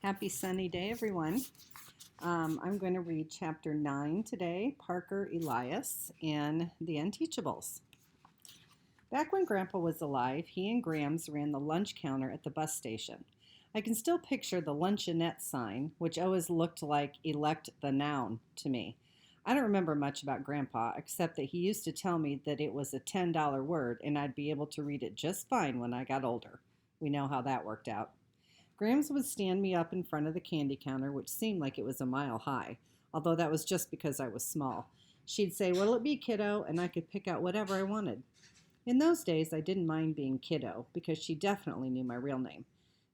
Happy sunny day, everyone. I'm going to read chapter 9 today, Parker Elias and the Unteachables. Back when Grandpa was alive, he and Grams ran the lunch counter at the bus station. I can still picture the luncheonette sign, which always looked like elect the noun to me. I don't remember much about Grandpa, except that he used to tell me that it was a $10 word and I'd be able to read it just fine when I got older. We know how that worked out. Grams would stand me up in front of the candy counter, which seemed like it was a mile high, although that was just because I was small. She'd say, "What'll it be, kiddo?" and I could pick out whatever I wanted. In those days, I didn't mind being kiddo, because she definitely knew my real name.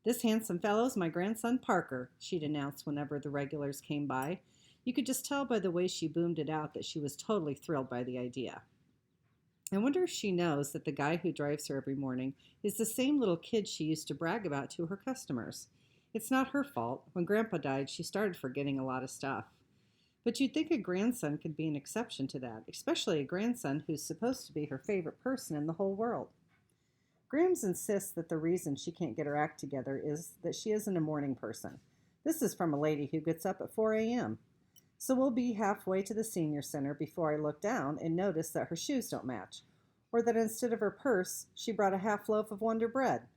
"This handsome fellow's my grandson Parker," she'd announce whenever the regulars came by. You could just tell by the way she boomed it out that she was totally thrilled by the idea. I wonder if she knows that the guy who drives her every morning is the same little kid she used to brag about to her customers. It's not her fault. When Grandpa died, she started forgetting a lot of stuff. But you'd think a grandson could be an exception to that, especially a grandson who's supposed to be her favorite person in the whole world. Grams insists that the reason she can't get her act together is that she isn't a morning person. This is from a lady who gets up at 4 a.m. So we'll be halfway to the senior center before I look down and notice that her shoes don't match, or that instead of her purse, she brought a half loaf of Wonder Bread.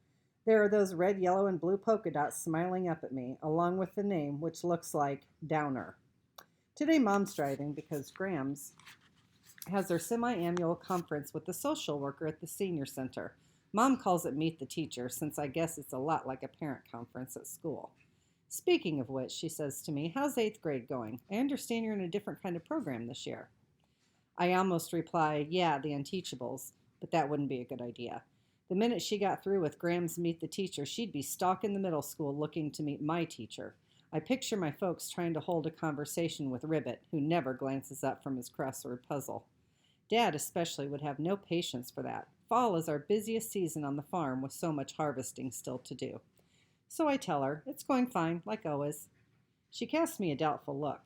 There are those red, yellow, and blue polka dots smiling up at me, along with the name, which looks like Downer. Today, Mom's driving because Grams has their semi-annual conference with the social worker at the senior center. Mom calls it Meet the Teacher, since I guess it's a lot like a parent conference at school. "Speaking of which," she says to me, "how's 8th grade going? I understand you're in a different kind of program this year." I almost reply, "Yeah, the Unteachables," but that wouldn't be a good idea. The minute she got through with Graham's Meet the Teacher, she'd be stalking the middle school looking to meet my teacher. I picture my folks trying to hold a conversation with Ribbit, who never glances up from his crossword puzzle. Dad especially would have no patience for that. Fall is our busiest season on the farm with so much harvesting still to do. So I tell her, it's going fine, like always. She casts me a doubtful look.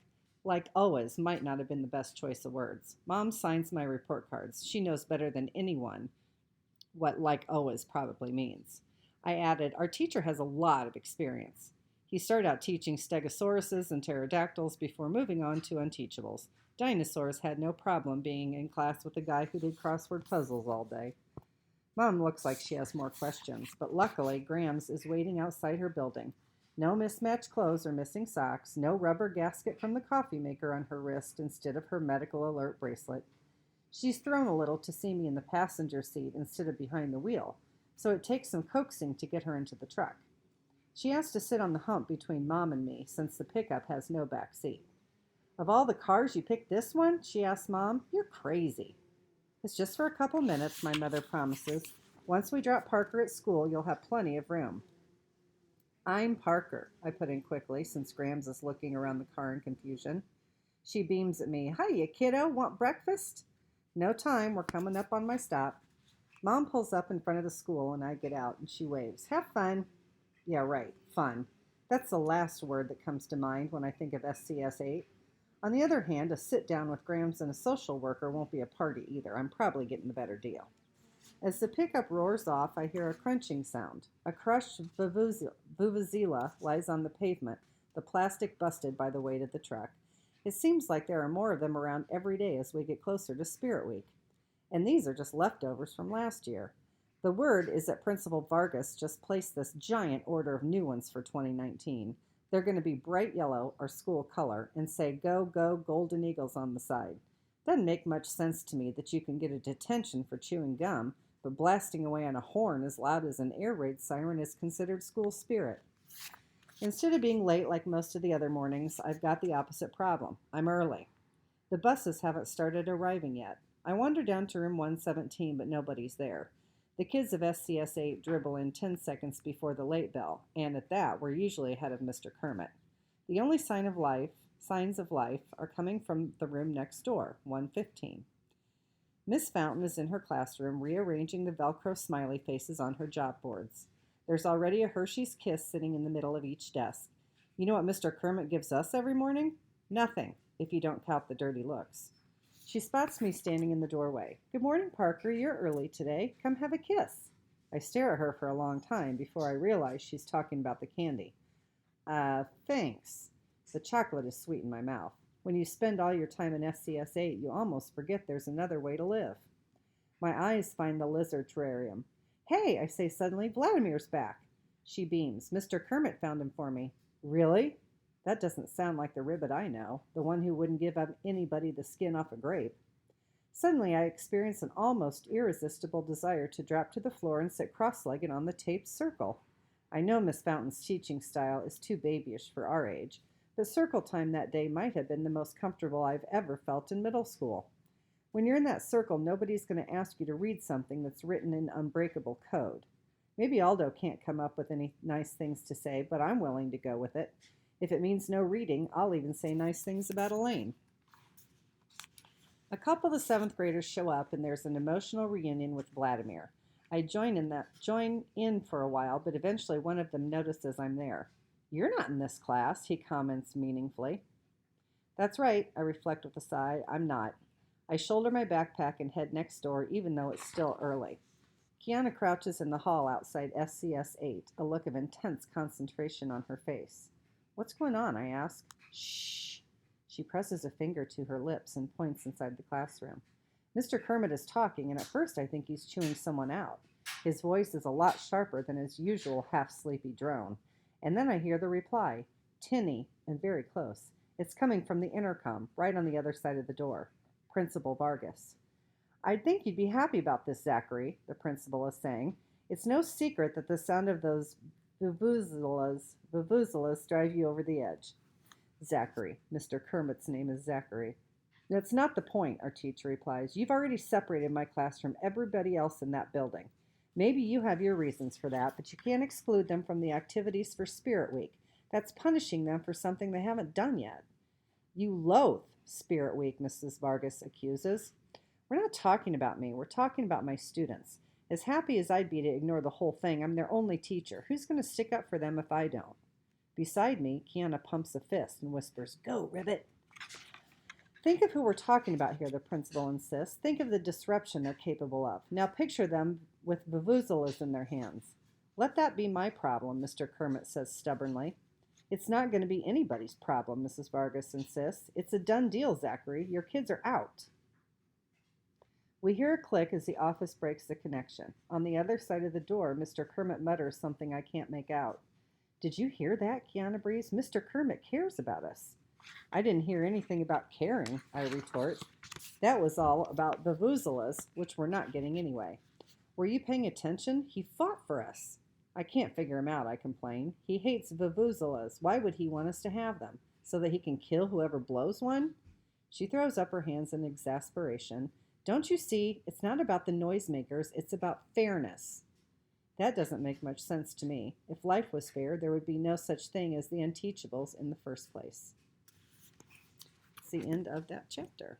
Like always might not have been the best choice of words. Mom signs my report cards. She knows better than anyone what like always probably means. I added, our teacher has a lot of experience. He started out teaching stegosauruses and pterodactyls before moving on to Unteachables. Dinosaurs had no problem being in class with a guy who did crossword puzzles all day. Mom looks like she has more questions, but luckily Grams is waiting outside her building. No mismatched clothes or missing socks, no rubber gasket from the coffee maker on her wrist instead of her medical alert bracelet. She's thrown a little to see me in the passenger seat instead of behind the wheel, so it takes some coaxing to get her into the truck. She has to sit on the hump between Mom and me since the pickup has no back seat. "Of all the cars, you picked this one?" she asks Mom. "You're crazy." "It's just for a couple minutes," my mother promises. "Once we drop Parker at school, you'll have plenty of room." "I'm Parker," I put in quickly, since Grams is looking around the car in confusion. She beams at me. "Hiya, kiddo. Want breakfast?" "No time. We're coming up on my stop." Mom pulls up in front of the school, and I get out, and she waves. "Have fun." Yeah, right. Fun. That's the last word that comes to mind when I think of SCS 8. On the other hand, a sit-down with Grams and a social worker won't be a party either. I'm probably getting the better deal. As the pickup roars off, I hear a crunching sound. A crushed vuvuzela lies on the pavement, the plastic busted by the weight of the truck. It seems like there are more of them around every day as we get closer to Spirit Week. And these are just leftovers from last year. The word is that Principal Vargas just placed this giant order of new ones for 2019. They're going to be bright yellow, our school color, and say "Go, Go, Golden Eagles" on the side. Doesn't make much sense to me that you can get a detention for chewing gum, but blasting away on a horn as loud as an air raid siren is considered school spirit. Instead of being late like most of the other mornings, I've got the opposite problem. I'm early. The buses haven't started arriving yet. I wander down to room 117, but nobody's there. The kids of SCS 8 dribble in 10 seconds before the late bell, and at that, we're usually ahead of Mr. Kermit. The only signs of life are coming from the room next door, 115. Miss Fountain is in her classroom rearranging the Velcro smiley faces on her job boards. There's already a Hershey's Kiss sitting in the middle of each desk. You know what Mr. Kermit gives us every morning? Nothing, if you don't count the dirty looks. She spots me standing in the doorway. "Good morning, Parker. You're early today. Come have a kiss." I stare at her for a long time before I realize she's talking about the candy. Thanks. The chocolate is sweet in my mouth. When you spend all your time in SCS 8, you almost forget there's another way to live. My eyes find the lizard terrarium. Hey, I say suddenly, Vladimir's back. She beams. Mr. Kermit found him for me. Really? That doesn't sound like the Ribbit I know, the one who wouldn't give up anybody the skin off a grape. Suddenly, I experience an almost irresistible desire to drop to the floor and sit cross-legged on the taped circle. I know Miss Fountain's teaching style is too babyish for our age, but circle time that day might have been the most comfortable I've ever felt in middle school. When you're in that circle, nobody's going to ask you to read something that's written in unbreakable code. Maybe Aldo can't come up with any nice things to say, but I'm willing to go with it. If it means no reading, I'll even say nice things about Elaine. A couple of 7th graders show up, and there's an emotional reunion with Vladimir. I join in for a while, but eventually one of them notices I'm there. You're not in this class, he comments meaningfully. That's right, I reflect with a sigh. I'm not. I shoulder my backpack and head next door, even though it's still early. Kiana crouches in the hall outside SCS 8, a look of intense concentration on her face. What's going on? I ask. Shh. She presses a finger to her lips and points inside the classroom. Mr. Kermit is talking, and at first I think he's chewing someone out. His voice is a lot sharper than his usual half-sleepy drone. And then I hear the reply, tinny and very close. It's coming from the intercom, right on the other side of the door. Principal Vargas. I'd think you'd be happy about this, Zachary, the principal is saying. It's no secret that the sound of those vuvuzelas drive you over the edge. Zachary. Mr. Kermit's name is Zachary. That's not the point, our teacher replies. You've already separated my class from everybody else in that building. Maybe you have your reasons for that, but you can't exclude them from the activities for Spirit Week. That's punishing them for something they haven't done yet. You loathe Spirit Week, Mrs. Vargas accuses. We're not talking about me. We're talking about my students. As happy as I'd be to ignore the whole thing, I'm their only teacher. Who's going to stick up for them if I don't? Beside me, Kiana pumps a fist and whispers, Go, Ribbit! Think of who we're talking about here, the principal insists. Think of the disruption they're capable of. Now picture them with vuvuzelas in their hands. Let that be my problem, Mr. Kermit says stubbornly. It's not going to be anybody's problem, Mrs. Vargas insists. It's a done deal, Zachary. Your kids are out. We hear a click as the office breaks the connection. On the other side of the door, Mr. Kermit mutters something I can't make out. Did you hear that, Kiana breathes? Mr. Kermit cares about us. I didn't hear anything about caring, I retort. That was all about vuvuzelas, which we're not getting anyway. Were you paying attention? He fought for us. I can't figure him out, I complain. He hates vuvuzelas. Why would he want us to have them? So that he can kill whoever blows one? She throws up her hands in exasperation. Don't you see? It's not about the noisemakers. It's about fairness. That doesn't make much sense to me. If life was fair, there would be no such thing as the Unteachables in the first place. It's the end of that chapter.